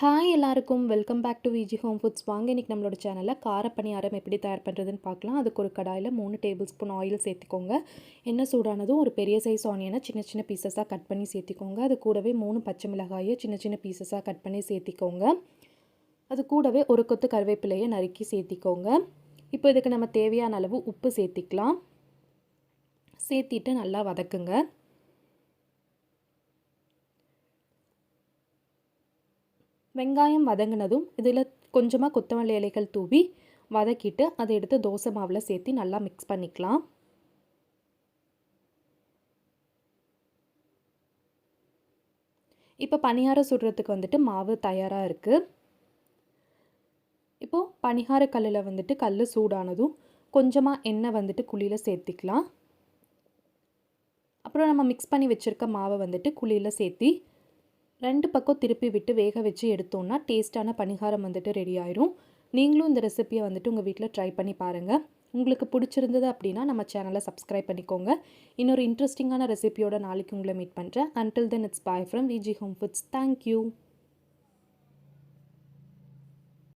Hi எல்லாருக்கும் welcome back to Viji home foods. வாங்க இன்றைக்கி நம்மளோட சேனலில் காரப்பணியாரம் எப்படி தயார் பண்ணுறதுன்னு பார்க்கலாம். அதுக்கு ஒரு கடாயில் 3 டேபிள் ஸ்பூன் ஆயில் சேர்த்துக்கோங்க. எண்ணெய் சூடானதும் ஒரு பெரிய சைஸ் ஆனியனை சின்ன சின்ன பீசஸாக கட் பண்ணி சேர்த்திக்கோங்க. அது கூடவே 3 பச்சை மிளகாயை சின்ன சின்ன பீசஸாக கட் பண்ணி சேர்த்திக்கோங்க. அது கூடவே ஒரு கொத்து கருவேப்பிலையை நறுக்கி சேர்த்திக்கோங்க. இப்போ இதுக்கு நம்ம தேவையான அளவு உப்பு சேர்த்திக்கலாம். சேர்த்திட்டு நல்லா வதக்குங்க. வெங்காயம் வதங்கினதும் இதில் கொஞ்சமாக கொத்தமல்லி இலைகள் தூவி வதக்கிட்டு அதை எடுத்து தோசை மாவில் சேர்த்து நல்லா மிக்ஸ் பண்ணிக்கலாம். இப்போ பணியாரம் சுடுறதுக்கு வந்துட்டு மாவு தயாராக இருக்குது. இப்போது பணியார கல்லில் வந்துட்டு கல் சூடானதும் கொஞ்சமாக எண்ணெய் வந்துட்டு குழியில் சேர்த்திக்கலாம். அப்புறம் நம்ம மிக்ஸ் பண்ணி வச்சுருக்க மாவை வந்துட்டு குழியில் சேர்த்தி 2 பக்கம் திருப்பி விட்டு வேக வச்சு எடுத்தோன்னா டேஸ்ட்டான பணியாரம் வந்துட்டு ரெடி ஆயிரும். நீங்களும் இந்த ரெசிபியை வந்துட்டு உங்கள் வீட்டில் ட்ரை பண்ணி பாருங்கள். உங்களுக்கு பிடிச்சிருந்தது அப்படின்னா நம்ம சேனலை சப்ஸ்கிரைப் பண்ணிக்கோங்க. இன்னொரு இன்ட்ரெஸ்டிங்கான ரெசிபியோட நாளைக்கு உங்களை மீட் பண்ணுறேன். Until then it's bye from Viji home foods. Thank you.